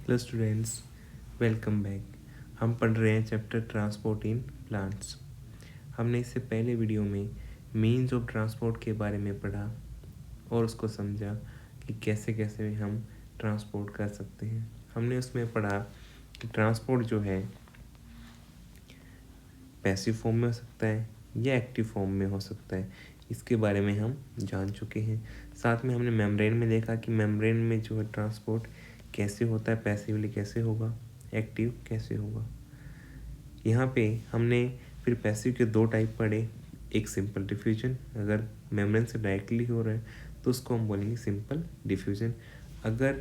Hello students, welcome back. हम पढ़ रहे हैं चैप्टर ट्रांसपोर्ट इन प्लांट्स। हमने इससे पहले वीडियो में मीन्स ऑफ ट्रांसपोर्ट के बारे में पढ़ा और उसको समझा कि कैसे कैसे हम ट्रांसपोर्ट कर सकते हैं। हमने उसमें पढ़ा कि ट्रांसपोर्ट जो है पैसिव फॉर्म में हो सकता है या एक्टिव फॉर्म में हो सकता है, इसके बारे में हम जान चुके हैं। साथ में हमने मेम्ब्रेन में देखा कि मेम्ब्रेन में जो है ट्रांसपोर्ट कैसे होता है, पैसिवली कैसे होगा, एक्टिव कैसे होगा। यहाँ पे हमने फिर पैसिव के दो टाइप पढ़े। एक सिंपल डिफ्यूजन, अगर मेम्ब्रेन से डायरेक्टली हो रहा है तो उसको हम बोलेंगे सिंपल डिफ्यूजन। अगर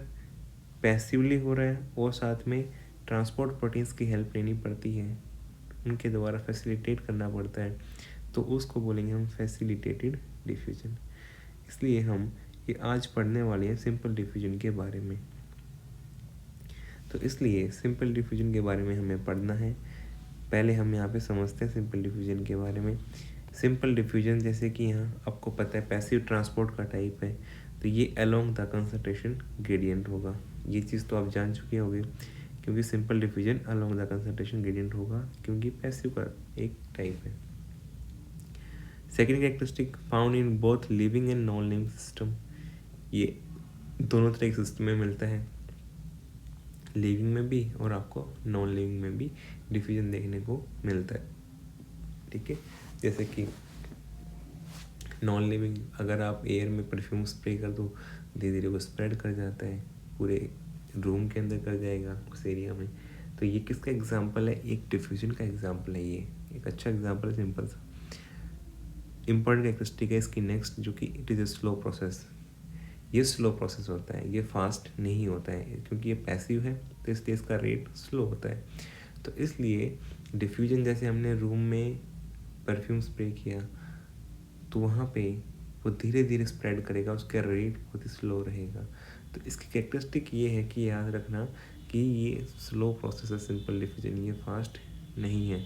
पैसिवली हो रहा है और साथ में ट्रांसपोर्ट प्रोटीन्स की हेल्प लेनी पड़ती है, उनके द्वारा फैसिलिटेट करना पड़ता है, तो उसको बोलेंगे हम फैसिलिटेटेड डिफ्यूजन। इसलिए हम ये आज पढ़ने वाले हैं सिंपल डिफ्यूजन के बारे में। तो इसलिए सिंपल डिफ्यूजन के बारे में हमें पढ़ना है। पहले हम यहाँ पे समझते हैं सिंपल डिफ्यूजन के बारे में। सिंपल डिफ्यूजन जैसे कि यहाँ आपको पता है पैसिव ट्रांसपोर्ट का टाइप है, तो ये अलोंग द कंसंट्रेशन ग्रेडियंट होगा। ये चीज़ तो आप जान चुके होंगे, क्योंकि simple diffusion along the concentration gradient होगा, क्योंकि पैसिव का एक टाइप है। Second characteristic found in both living and non living system. ये दोनों तरह के सिस्टम में मिलता है, लिविंग में भी और आपको नॉन लिविंग में भी डिफ्यूजन देखने को मिलता है। ठीक है, जैसे कि नॉन लिविंग, अगर आप एयर में परफ्यूम स्प्रे कर दो, धीरे धीरे वो स्प्रेड कर जाता है, पूरे रूम के अंदर कर जाएगा उस एरिया में। तो ये किसका एग्जाम्पल है? एक डिफ्यूजन का एग्जाम्पल है। ये एक अच्छा एग्जाम्पल है, सिंपल सा। इम्पॉर्टेंट कैरेक्टरिस्टिक है इसकी नेक्स्ट, जो कि it is a slow process. ये स्लो प्रोसेस होता है, ये फास्ट नहीं होता है, क्योंकि ये पैसिव है तो इसलिए इसका रेट स्लो होता है। तो इसलिए डिफ्यूजन, जैसे हमने रूम में परफ्यूम स्प्रे किया तो वहाँ पे वो धीरे धीरे स्प्रेड करेगा, उसका रेट बहुत ही स्लो रहेगा। तो इसकी कैरेक्टरिस्टिक ये है कि याद रखना कि ये स्लो प्रोसेस है सिंपल डिफ्यूजन, ये फास्ट नहीं है।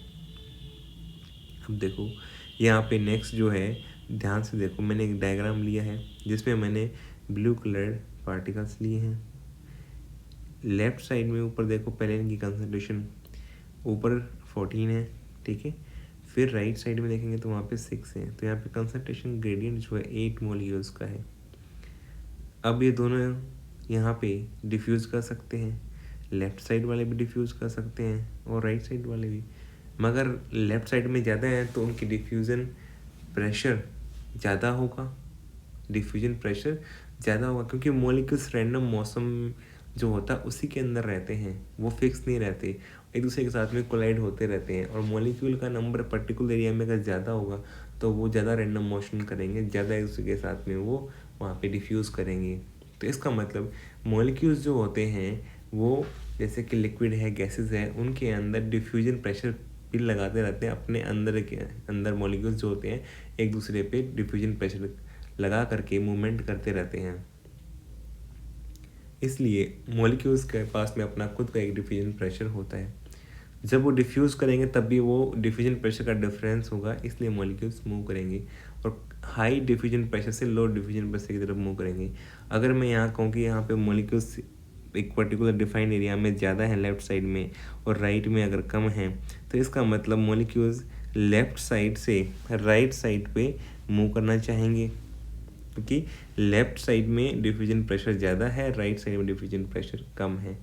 अब देखो यहाँ पे नेक्स्ट जो है, ध्यान से देखो, मैंने एक डायग्राम लिया है जिसमें मैंने ब्लू कलर पार्टिकल्स लिए हैं। लेफ्ट साइड में ऊपर देखो, पहले इनकी कंसंट्रेशन ऊपर 14 है, ठीक है। फिर राइट साइड में देखेंगे तो वहाँ पे 6 है, तो यहाँ पे कंसंट्रेशन ग्रेडियंट जो है 8 मोलिक्यूल्स का है। अब ये दोनों यहाँ पे डिफ्यूज़ कर सकते हैं, लेफ्ट साइड वाले भी डिफ्यूज़ कर सकते हैं और राइट साइड वाले भी, मगर लेफ्ट साइड में ज़्यादा है तो उनकी डिफ्यूज़न प्रेशर ज़्यादा होगा, डिफ्यूजन प्रेशर ज़्यादा होगा, क्योंकि मॉलिक्यूल्स रैंडम मौसम जो होता है उसी के अंदर रहते हैं, वो फिक्स नहीं रहते, एक दूसरे के साथ में कोलाइड होते रहते हैं। और मॉलिक्यूल का नंबर पर्टिकुलर एरिया में अगर ज़्यादा होगा तो वो ज़्यादा रैंडम मोशन करेंगे, ज़्यादा एक दूसरे के साथ में वो वहाँ पे डिफ्यूज़ करेंगे। तो इसका मतलब मॉलिक्यूल्स जो होते हैं वो जैसे कि लिक्विड है, गैसेस है, उनके अंदर डिफ्यूजन प्रेशर भी लगाते रहते हैं अपने अंदर के अंदर। मॉलिक्यूल्स जो होते हैं एक दूसरे पे डिफ्यूजन प्रेशर लगा करके मूवमेंट करते रहते हैं, इसलिए मॉलिक्यूल्स के पास में अपना खुद का एक डिफ्यूजन प्रेशर होता है। जब वो डिफ्यूज़ करेंगे तब भी वो डिफ्यूजन प्रेशर का डिफरेंस होगा, इसलिए मॉलिक्यूल्स मूव करेंगे और हाई डिफ्यूजन प्रेशर से लो डिफ्यूजन प्रेशर की तरफ मूव करेंगे। अगर मैं यहाँ कहूँ कि यहाँ पे मॉलिक्यूल्स एक पर्टिकुलर डिफाइंड एरिया में ज़्यादा है लेफ्ट साइड में और राइट में अगर कम है, तो इसका मतलब मॉलिक्यूल्स लेफ्ट साइड से राइट साइड पे मूव करना चाहेंगे, क्योंकि लेफ्ट साइड में डिफ्यूजन प्रेशर ज़्यादा है, राइट साइड में डिफ्यूजन प्रेशर कम है।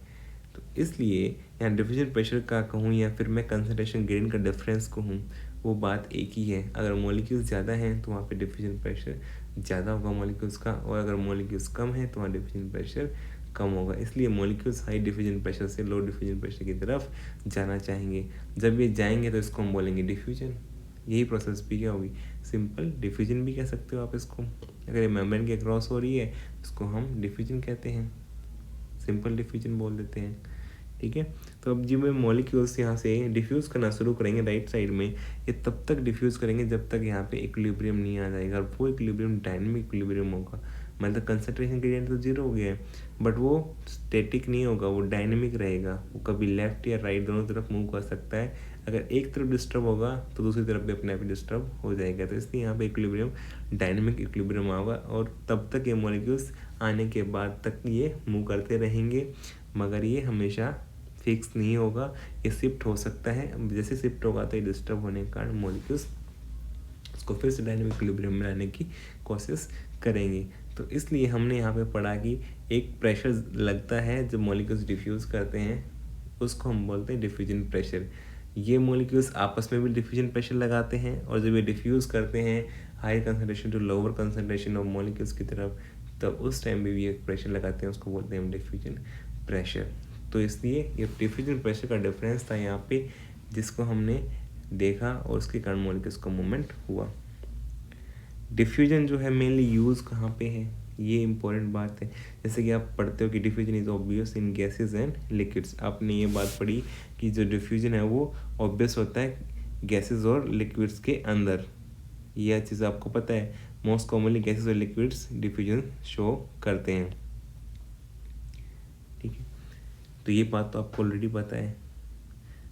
तो इसलिए यहाँ डिफ्यूजन प्रेशर का कहूँ या फिर मैं कंसंट्रेशन ग्रेडियंट का डिफरेंस कहूँ, वो बात एक ही है। अगर मॉलिक्यूल्स ज़्यादा हैं तो वहाँ पे डिफ्यूजन प्रेशर ज़्यादा होगा मॉलिक्यूल्स का, और अगर मॉलिक्यूल्स कम है तो वहाँ डिफ्यूजन प्रेशर कम होगा। इसलिए मॉलिक्यूल्स हाई डिफ्यूजन प्रेशर से लो डिफ्यूजन प्रेशर की तरफ जाना चाहेंगे। जब ये जाएंगे तो इसको हम बोलेंगे डिफ्यूजन। यही प्रोसेस भी क्या होगी, सिंपल डिफ्यूजन भी कह सकते हो आप इसको। अगर ये मेम्ब्रेन के क्रॉस हो रही है इसको हम डिफ्यूजन कहते हैं, सिंपल डिफ्यूजन बोल देते हैं, ठीक है। तो अब जब मॉलिक्यूल्स यहाँ से डिफ्यूज़ करना शुरू करेंगे राइट साइड में, ये तब तक डिफ्यूज़ करेंगे जब तक यहाँ पे इक्विलिब्रियम नहीं आ जाएगा, और वो इक्विलिब्रियम डायनेमिक इक्विलिब्रियम होगा। मतलब कंसंट्रेशन ग्रेडियंट तो 0 हो गया है, बट वो स्टैटिक नहीं होगा, वो डायनेमिक रहेगा। वो कभी लेफ्ट या राइट दोनों तरफ मूव कर सकता है। अगर एक तरफ डिस्टर्ब होगा तो दूसरी तरफ भी अपने आप ही डिस्टर्ब हो जाएगा। तो इसलिए यहाँ पे इक्विलिब्रियम डायनेमिक इक्विलिब्रियम होगा, और तब तक ये मॉलिक्यूल्स आने के बाद तक ये मूव करते रहेंगे। मगर ये हमेशा फिक्स नहीं होगा, ये शिफ्ट हो सकता है। जैसे शिफ्ट होगा तो ये डिस्टर्ब होने के कारण मॉलिक्यूल्स उसको फिर से डायनेमिक इक्विलिब्रियम में लाने की कोशिश करेंगे। तो इसलिए हमने यहाँ पे पढ़ा कि एक प्रेशर लगता है जब मॉलिक्यूल्स डिफ्यूज़ करते हैं, उसको हम बोलते हैं डिफ्यूजन प्रेशर। ये मॉलिक्यूल्स आपस में भी डिफ्यूजन प्रेशर लगाते हैं, और जब ये डिफ्यूज़ करते हैं higher concentration to lower concentration of molecules की तरफ, तब उस टाइम भी एक प्रेशर लगाते हैं, उसको बोलते हैं हम डिफ्यूजन प्रेशर। तो इसलिए ये डिफ्यूजन प्रेशर का डिफरेंस था यहाँ पे, जिसको हमने देखा और उसके कारण मॉलिक्यूल्स का मूवमेंट हुआ। डिफ्यूजन जो है मेनली यूज़ कहाँ पे है, ये इंपॉर्टेंट बात है। जैसे कि आप पढ़ते हो कि diffusion is obvious in gases and liquids. आपने ये बात पढ़ी कि जो डिफ्यूजन है वो ऑब्वियस होता है गैसेस और लिक्विड्स के अंदर। यह चीज़ आपको पता है, मोस्ट कॉमनली गैसेस और लिक्विड्स डिफ्यूजन शो करते हैं। ठीक है, तो ये बात तो आपको ऑलरेडी पता है।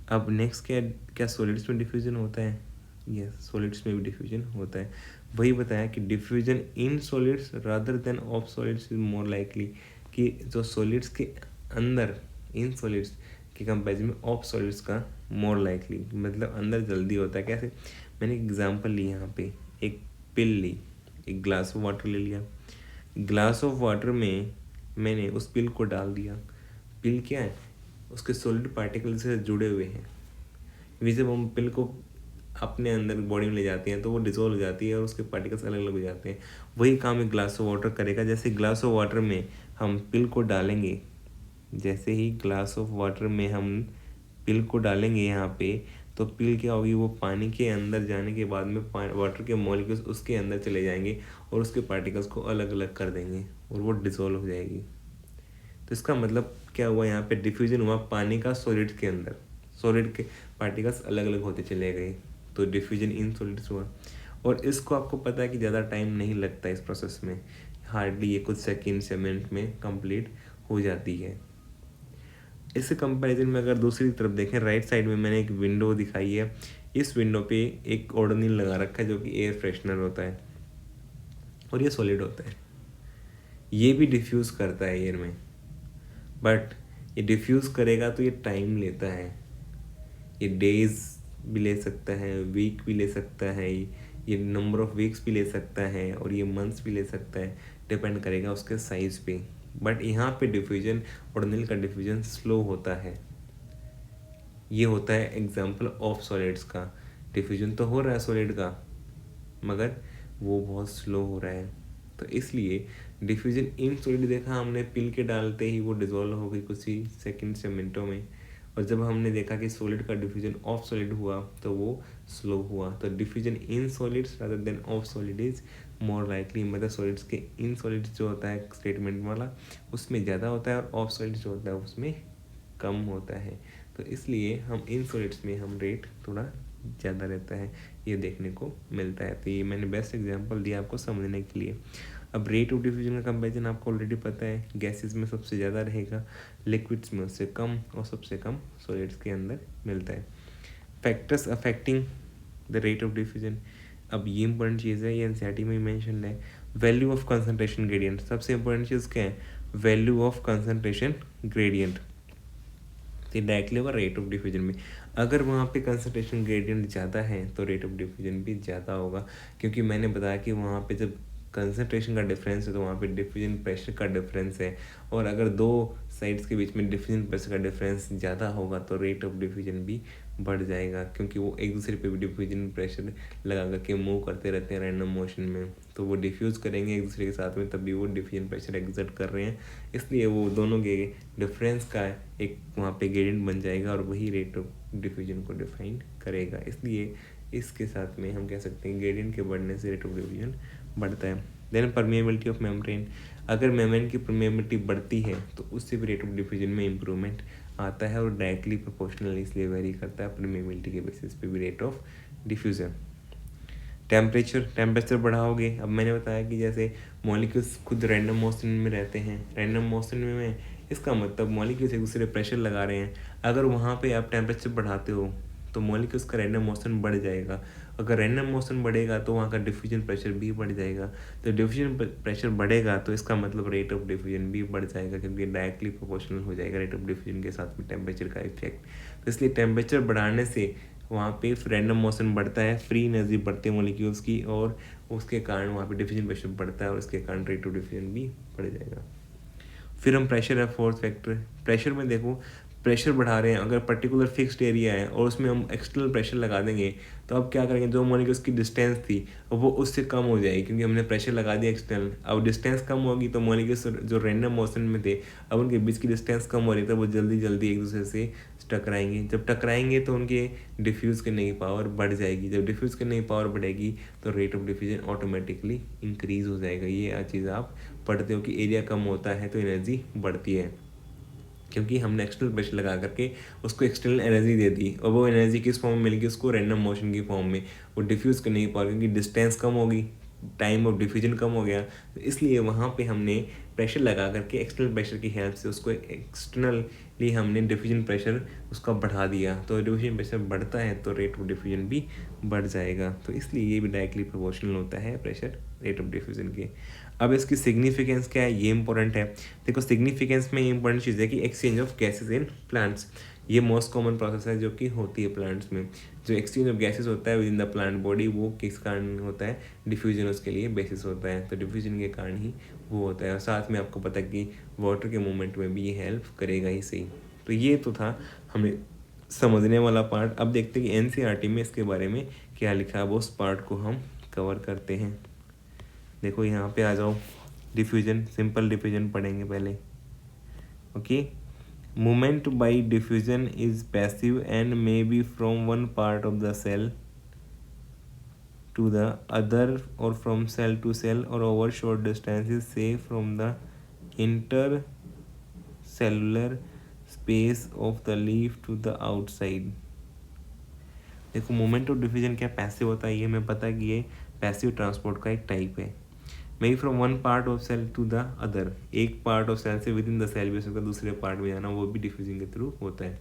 अब नेक्स्ट क्या सॉलिड्स में डिफ्यूजन होता है? यस, सॉलिड्स में भी डिफ्यूजन होता है। वही बताया कि diffusion in solids rather than of solids is more likely, कि जो सॉलिड्स के अंदर इन सॉलिड्स के कंपेरिजन में ऑफ सॉलिड्स का मोर लाइकली, मतलब अंदर जल्दी होता है। कैसे? मैंने एक एग्जांपल ली यहाँ पे, एक पिल ली, एक ग्लास ऑफ वाटर ले लिया। ग्लास ऑफ वाटर में मैंने उस पिल को डाल दिया। पिल क्या है? उसके सॉलिड पार्टिकल से जुड़े हुए हैं। वे जब हम पिल को अपने अंदर बॉडी में ले जाते हैं तो वो डिसॉल्व हो जाती है और उसके पार्टिकल्स अलग अलग हो जाते हैं। वही काम एक ग्लास ऑफ वाटर करेगा। जैसे ग्लास ऑफ वाटर में हम पिल को डालेंगे, जैसे ही ग्लास ऑफ वाटर में हम पिल को डालेंगे यहाँ पे, तो पिल क्या होगी, वो पानी के अंदर जाने के बाद में वाटर के मॉलिक्यूल्स उसके अंदर चले जाएंगे और उसके पार्टिकल्स को अलग अलग कर देंगे और वो डिसॉल्व हो जाएगी। तो इसका मतलब क्या हुआ, यहाँ पे डिफ्यूजन हुआ पानी का सॉलिड के अंदर, सॉलिड के पार्टिकल्स अलग अलग होते चले गए, तो डिफ्यूजन इन सॉलिड्स हुआ। और इसको आपको पता है कि ज़्यादा टाइम नहीं लगता इस प्रोसेस में, हार्डली ये कुछ सेकेंड से मिनट में कंप्लीट हो जाती है। इस कंपैरिजन में अगर दूसरी तरफ देखें, राइट साइड में मैंने एक विंडो दिखाई है। इस विंडो पे एक ओडोनिल लगा रखा है जो कि एयर फ्रेशनर होता है, और ये सॉलिड होता है। ये भी डिफ्यूज़ करता है एयर में, बट ये डिफ्यूज़ करेगा तो ये टाइम लेता है। ये डेज भी ले सकता है, वीक भी ले सकता है, ये नंबर ऑफ वीक्स भी ले सकता है, और ये मंथ्स भी ले सकता है, डिपेंड करेगा उसके साइज़ पे। बट यहाँ पे डिफ्यूजन, ऑर्डिनल का डिफ्यूजन स्लो होता है। ये होता है एग्जाम्पल ऑफ सॉलिड्स का। डिफ्यूजन तो हो रहा है सॉलिड का, मगर वो बहुत स्लो हो रहा है। तो इसलिए डिफ्यूजन इन सॉलिड देखा हमने, पिल के डालते ही वो डिजोल्व हो गई कुछ ही सेकंड से मिनटों में। और जब हमने देखा कि सॉलिड का डिफ्यूजन ऑफ सॉलिड हुआ तो वो स्लो हुआ। तो diffusion in solids rather than of solid is more likely, मतलब सॉलिड्स के इन सॉलिड्स जो होता है स्टेटमेंट वाला, उसमें ज़्यादा होता है, और ऑफ सॉलिड्स जो होता है उसमें कम होता है। तो इसलिए हम इन सॉलिड्स में हम रेट थोड़ा ज़्यादा रहता है, ये देखने को मिलता है। तो ये मैंने बेस्ट एग्जांपल दिया आपको समझने के लिए। अब रेट ऑफ डिफ्यूजन का कंपैरिजन आपको ऑलरेडी पता है, गैसेस में सबसे ज़्यादा रहेगा, लिक्विड्स में उससे कम, और सबसे कम सॉलिड्स के अंदर मिलता है। Factors affecting the rate of diffusion, अब ये इंपॉर्टेंट चीज़ है, ये एनसीईआरटी में मेंशन है। वैल्यू ऑफ कंसंट्रेशन ग्रेडियंट, सबसे इंपॉर्टेंट चीज़ क्या है, वैल्यू ऑफ कंसंट्रेशन ग्रेडियंट। तो डायरेक्टली होगा रेट ऑफ डिफ्यूजन में। अगर वहाँ पे कंसंट्रेशन ग्रेडियंट ज़्यादा है तो रेट ऑफ डिफ्यूजन भी ज़्यादा होगा, क्योंकि मैंने बताया कि वहाँ पे जब कंसंट्रेशन का डिफरेंस है तो वहाँ पे डिफ्यूजन प्रेशर का डिफरेंस है, और अगर दो साइड्स के बीच में डिफ्यूजन प्रेशर का डिफरेंस ज़्यादा होगा तो रेट ऑफ डिफ्यूजन भी बढ़ जाएगा, क्योंकि वो एक दूसरे पे भी डिफ्यूजन प्रेशर लगा करके मूव करते रहते हैं रैंडम मोशन में, तो वो डिफ्यूज़ करेंगे एक दूसरे के साथ में, तभी वो डिफ्यूजन प्रेशर एग्जर्ट कर रहे हैं। इसलिए वो दोनों के डिफरेंस का एक वहाँ पे ग्रेडियंट बन जाएगा, और वही रेट ऑफ डिफ्यूजन को डिफाइन करेगा। इसलिए इसके साथ में हम कह सकते हैं ग्रेडियंट के बढ़ने से रेट ऑफ डिफ्यूजन बढ़ता है। देन परमिएबिलिटी ऑफ मेम्ब्रेन, अगर मेम्ब्रेन की परमिएबिलिटी बढ़ती है तो उससे भी रेट ऑफ डिफ्यूजन में इंप्रूवमेंट आता है, और डायरेक्टली प्रोपोर्शनल इसलिए वेरी करता है परमिएबिलिटी के बेसिस पे भी रेट ऑफ डिफ्यूजन। टेम्परेचर बढ़ाओगे, अब मैंने बताया कि जैसे मॉलिक्यूल्स खुद रैंडम मोशन में रहते हैं, रैंडम मोशन में इसका मतलब मॉलिक्यूल्स एक दूसरे प्रेशर लगा रहे हैं। अगर वहाँ पे आप टेम्परेचर बढ़ाते हो तो मॉलिक्यूल्स का रैंडम मोशन बढ़ जाएगा। अगर रैंडम मोशन बढ़ेगा तो वहाँ का डिफ्यूजन प्रेशर भी बढ़ जाएगा। तो डिफ्यूजन प्रेशर बढ़ेगा तो इसका मतलब रेट ऑफ डिफ्यूजन भी बढ़ जाएगा, क्योंकि डायरेक्टली प्रोपोर्शनल हो जाएगा रेट ऑफ डिफ्यूजन के साथ में टेम्परेचर का इफेक्ट। तो इसलिए टेम्परेचर बढ़ाने से वहाँ पे रैंडम मोशन बढ़ता है, फ्री एनर्जी बढ़ती है मॉलिक्यूल्स की, और उसके कारण वहाँ पे डिफ्यूजन प्रेशर बढ़ता है और इसके कारण रेट ऑफ डिफ्यूजन भी बढ़ जाएगा। फिर हम प्रेशर है फोर्थ फैक्टर। प्रेशर में देखो, प्रेशर बढ़ा रहे हैं, अगर पर्टिकुलर फिक्स्ड एरिया है और उसमें हम एक्सटर्नल प्रेशर लगा देंगे तो अब क्या करेंगे, जो मॉलिक्यूल्स की डिस्टेंस थी वो उससे कम हो जाएगी, क्योंकि हमने प्रेशर लगा दिया एक्सटर्नल। अब डिस्टेंस कम होगी तो मॉलिक्यूल्स जो रैंडम मोशन में थे, अब उनके बीच की डिस्टेंस कम हो रही है, तो वो जल्दी जल्दी एक दूसरे से टकराएंगे। जब टकराएंगे तो उनके डिफ्यूज़ करने की पावर बढ़ जाएगी। जब डिफ्यूज़ करने की पावर बढ़ेगी तो rate of diffusion automatically increase हो जाएगा। ये चीज़ आप पढ़ते हो कि एरिया कम होता है तो एनर्जी बढ़ती है, क्योंकि हमने एक्सटर्नल प्रेशर लगा करके उसको एक्सटर्नल एनर्जी दे दी, और वो एनर्जी किस फॉर्म में मिलेगी उसको, रैंडम मोशन की फॉर्म में। वो डिफ्यूज़ करने की पावर, क्योंकि डिस्टेंस कम होगी, टाइम ऑफ डिफ्यूजन कम हो गया, तो इसलिए वहाँ पे हमने प्रेशर लगा करके एक्सटर्नल प्रेशर की हेल्प से उसको एक्सटर्नली हमने डिफ्यूजन प्रेशर उसका बढ़ा दिया। तो डिफ्यूजन प्रेशर बढ़ता है तो रेट ऑफ डिफ्यूजन भी बढ़ जाएगा। तो इसलिए ये भी डायरेक्टली प्रोपोर्शनल होता है प्रेशर रेट ऑफ डिफ्यूजन के। अब इसकी सिग्निफिकेंस क्या है, ये इंपॉर्टेंट है। देखो, सिग्निफिकेंस में इंपॉर्टेंट चीज़ है कि exchange of gases in plants, ये मोस्ट कॉमन प्रोसेस है जो कि होती है प्लांट्स में। जो एक्सचेंज ऑफ गैसेज होता है with in the plant body, वो किस कारण होता है, डिफ्यूजन उसके लिए बेसिस होता है। तो डिफ्यूजन के कारण ही वो होता है, और साथ में आपको पता है कि वाटर के मूवमेंट में भी ये हेल्प करेगा ही सही। तो ये तो था हमें समझने वाला पार्ट। अब देखते हैं कि एनसीईआरटी में इसके बारे में क्या लिखा है, वो उस पार्ट को हम कवर करते हैं। देखो यहाँ पे आ जाओ, डिफ्यूजन, सिंपल डिफ्यूजन पढ़ेंगे पहले। Okay, movement by diffusion is passive and may be from one part of the cell to the other or from cell to cell or over short distances, say from the intercellular space of the leaf to the outside। देखो, moment of diffusion क्या passive होता है, ये हमें पता है कि ये पैसिव ट्रांसपोर्ट का एक टाइप है। May from one part of cell to the other, एक पार्ट ऑफ सेल से विद इन द सेल भी हो सकता है, दूसरे पार्ट में जाना, वो भी डिफ्यूजन के थ्रू होता है।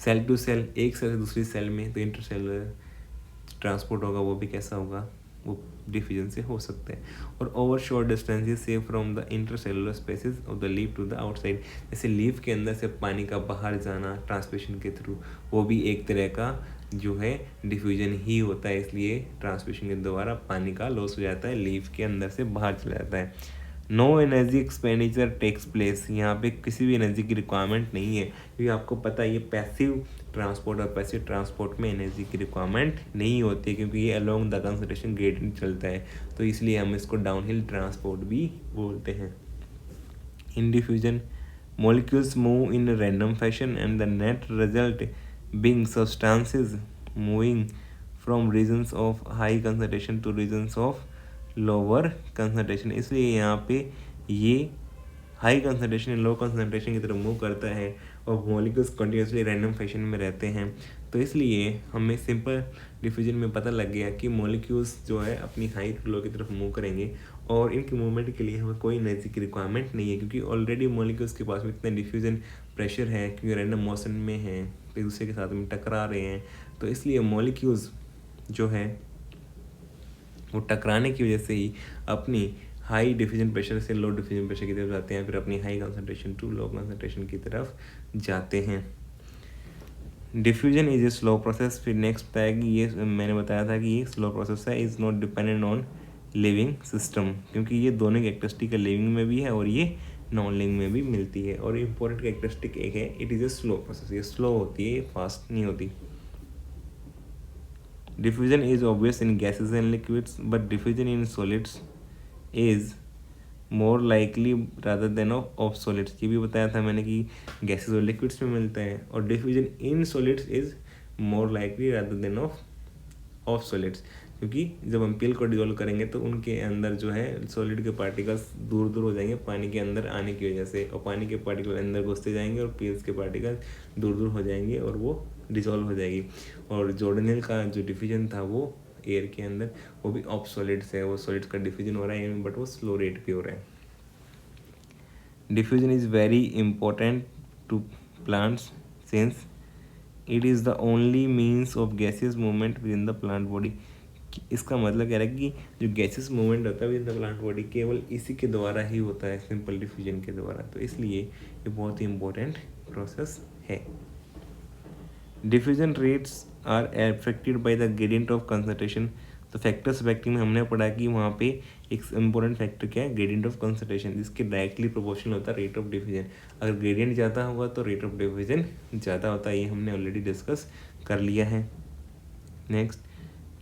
सेल टू सेल, एक सेल से दूसरी सेल में, तो इंटरसेलुलर ट्रांसपोर्ट होगा, वो भी कैसा होगा, वो डिफ्यूजन से हो सकता है। और ओवर शॉर्ट डिस्टेंसेस से from the intercellular spaces of the leaf to the outside, जैसे लीफ के अंदर से पानी का बाहर जाना ट्रांसमिशन के थ्रू, वो भी एक तरह का जो है डिफ्यूजन ही होता है। इसलिए ट्रांसमिशन के द्वारा पानी का लॉस हो जाता है, लीफ के अंदर से बाहर चला जाता है। No energy expenditure takes place, यहाँ पे किसी भी एनर्जी की रिक्वायरमेंट नहीं है, क्योंकि आपको पता है ये पैसिव ट्रांसपोर्ट, और पैसिव ट्रांसपोर्ट में एनर्जी की रिक्वायरमेंट नहीं होती है, क्योंकि ये अलोंग द कंसंट्रेशन ग्रेडियंट चलता है, तो इसलिए हम इसको डाउनहिल ट्रांसपोर्ट भी बोलते हैं। इन diffusion molecules move in a random fashion and the net result being substances moving from regions of high concentration to regions of lower concentration। इसलिए यहाँ पे ये हाई कंसनट्रेशन लो कंसनट्रेशन की तरफ मूव करता है और मॉलिक्यूल्स कंटिन्यूसली रैंडम फैशन में रहते हैं। तो इसलिए हमें सिंपल डिफ्यूजन में पता लग गया कि मॉलिक्यूल्स जो है अपनी हाई टू लो की तरफ मूव करेंगे, और इनके मूवमेंट के लिए हमें कोई एनर्जी की रिक्वायरमेंट नहीं है, क्योंकि ऑलरेडी मॉलिक्यूल्स के पास में इतना डिफ्यूजन प्रेशर है, क्योंकि रैंडम मोशन में है, एक दूसरे के साथ में टकरा रहे हैं। तो इसलिए मॉलिक्यूल्स जो है वो टकराने की वजह से ही अपनी हाई डिफ्यूजन प्रेशर से लो डिफ्यूजन प्रेशर की तरफ जाते हैं, फिर अपनी high concentration to low concentration की तरफ जाते हैं। Diffusion is a slow process. फिर नेक्स्ट बताया कि ये मैंने बताया था कि ये स्लो प्रोसेस है, is not dependent on living system, क्योंकि ये दोनों कैरेक्टरिस्टिक लिविंग में भी है और ये नॉन लिविंग में भी मिलती है। और इंपॉर्टेंट कैरेक्टरिस्टिक एक है, it is a slow process, ये स्लो होती है, ये फास्ट नहीं होती। Diffusion is obvious in gases and liquids, but diffusion in solids is more likely rather than of solids। ये भी बताया था मैंने कि गैसेस और लिक्विड्स में मिलता है, और diffusion in solids is more likely rather than of solids, क्योंकि जब हम पिल को डिजोल्व करेंगे तो उनके अंदर जो है सॉलिड के पार्टिकल्स दूर दूर हो जाएंगे पानी के अंदर आने की वजह से, और पानी के पार्टिकल अंदर घुसते जाएंगे और पिल्स के पार्टिकल दूर दूर हो जाएंगे और वो डिजोल्व हो जाएगी। और जॉर्डन हिल का जो डिफ्यूजन था वो एयर के अंदर, वो भी ऑफ सॉलिड्स है, वो सॉलिड्स का डिफ्यूजन हो रहा है बट वो स्लो रेट पे हो रहा है। Diffusion is very important to plants since it is the only means of gases movement within the plant body. इसका मतलब कह रहा है कि जो गैसेस मूवमेंट होता है with in the plant body केवल इसी के द्वारा ही होता है, सिंपल डिफ्यूजन के द्वारा। तो इसलिए ये बहुत ही इंपॉर्टेंट प्रोसेस है। Diffusion rates are affected by the gradient of concentration. तो फैक्टर्स अफेक्टिंग में हमने पढ़ा कि वहाँ पे एक इम्पोर्टेंट फैक्टर क्या है, ग्रेडियंट ऑफ कंसंट्रेशन, जिसके डायरेक्टली प्रोपोर्शनल होता है रेट ऑफ डिफ्यूजन। अगर ग्रेडियंट ज़्यादा होगा तो रेट ऑफ डिफ्यूजन ज़्यादा होता है, ये हमने ऑलरेडी डिस्कस कर लिया है। Next,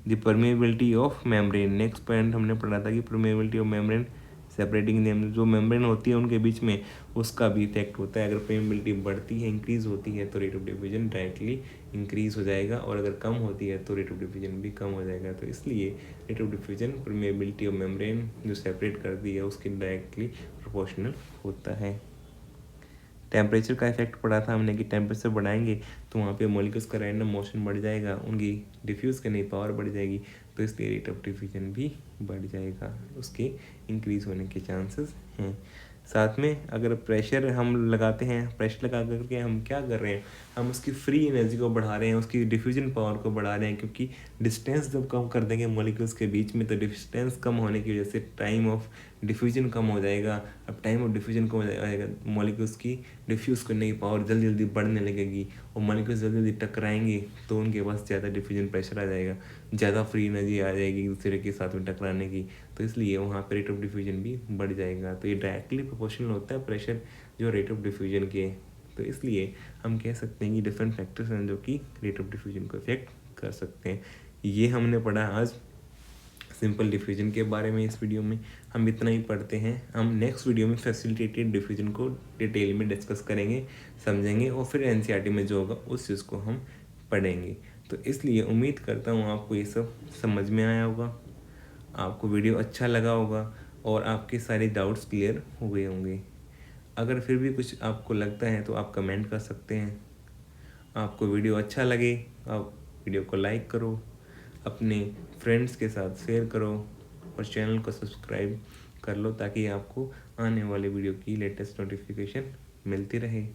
the permeability of membrane. Next point हमने पढ़ा था कि permeability of membrane separating them, जो मेम्ब्रेन होती है उनके बीच में उसका भी इफेक्ट होता है। अगर परमेबिलिटी बढ़ती है, इंक्रीज होती है, तो rate of diffusion directly increase हो जाएगा, और अगर कम होती है तो रेट ऑफ डिफ्यूजन भी कम हो जाएगा। तो इसलिए rate of diffusion permeability of membrane जो सेपरेट करती है उसके डायरेक्टली प्रोपोर्शनल होता है। टेम्परेचर का इफेक्ट पड़ा था हमने कि टेम्परेचर बढ़ाएंगे तो वहाँ पे मॉलिक्यूल्स का रैंडम मोशन बढ़ जाएगा, उनकी डिफ्यूज़ करने की पावर बढ़ जाएगी, तो इसलिए रेट ऑफ डिफ्यूजन भी बढ़ जाएगा, उसके इंक्रीज होने के चांसेस हैं। साथ में अगर प्रेशर हम लगाते हैं, प्रेशर लगा करके हम क्या कर रहे हैं, हम उसकी फ्री एनर्जी को बढ़ा रहे हैं, उसकी डिफ्यूजन पावर को बढ़ा रहे हैं, क्योंकि डिस्टेंस जब कम कर देंगे मॉलिक्यूल्स के बीच में तो डिस्टेंस कम होने की वजह से टाइम ऑफ डिफ्यूजन कम हो जाएगा। अब टाइम ऑफ डिफ्यूजन कम हो जाएगा, मॉलिक्यूल्स की डिफ्यूज़ करने की पावर जल्दी जल्दी बढ़ने लगेगी, और मॉलिक्यूल्स जल्दी जल्दी टकराएंगे तो उनके पास ज़्यादा डिफ्यूजन प्रेशर आ जाएगा, ज़्यादा फ्री एनर्जी आ जाएगी एक दूसरे के साथ में टकराने की, तो इसलिए वहाँ पर रेट ऑफ डिफ्यूजन भी बढ़ जाएगा। तो ये डायरेक्टली प्रोपोर्शनल होता है प्रेशर जो रेट ऑफ डिफ्यूजन के। तो इसलिए हम कह सकते हैं कि डिफरेंट फैक्टर्स हैं जो कि रेट ऑफ डिफ्यूजन को इफेक्ट कर सकते हैं। ये हमने पढ़ा आज सिंपल डिफ्यूजन के बारे में। इस वीडियो में हम इतना ही पढ़ते हैं। हम नेक्स्ट वीडियो में फैसिलिटेटेड डिफ्यूजन को डिटेल में डिस्कस करेंगे, समझेंगे, और फिर एनसीईआरटी में जो होगा उस चीज़ को हम पढ़ेंगे। तो इसलिए उम्मीद करता हूँ आपको ये सब समझ में आया होगा, आपको वीडियो अच्छा लगा होगा, और आपके सारे डाउट्स क्लियर हो गए होंगे। अगर फिर भी कुछ आपको लगता है तो आप कमेंट कर सकते हैं। आपको वीडियो अच्छा लगे आप वीडियो को लाइक करो, अपने फ्रेंड्स के साथ शेयर करो, और चैनल को सब्सक्राइब कर लो ताकि आपको आने वाले वीडियो की लेटेस्ट नोटिफिकेशन मिलती रहे।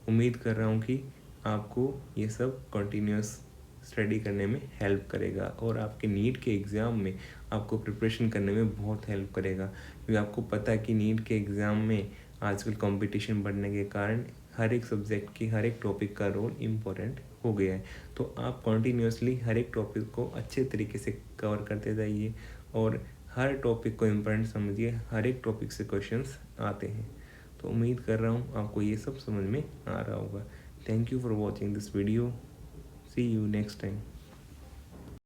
उम्मीद कर रहा हूँ कि आपको ये सब कंटिन्यूस स्टडी करने में हेल्प करेगा, और आपके नीट के एग्ज़ाम में आपको प्रिपरेशन करने में बहुत हेल्प करेगा, क्योंकि आपको पता है कि नीट के एग्ज़ाम में आजकल कंपटीशन बढ़ने के कारण हर एक सब्जेक्ट की हर एक टॉपिक का रोल इम्पोर्टेंट हो गया है। तो आप कंटिन्यूसली हर एक टॉपिक को अच्छे तरीके से कवर करते जाइए, और हर टॉपिक को इम्पोर्टेंट समझिए, हर एक टॉपिक से क्वेश्चंस आते हैं। तो उम्मीद कर रहा हूँ आपको ये सब समझ में आ रहा होगा। Thank you for watching this video. See you next time.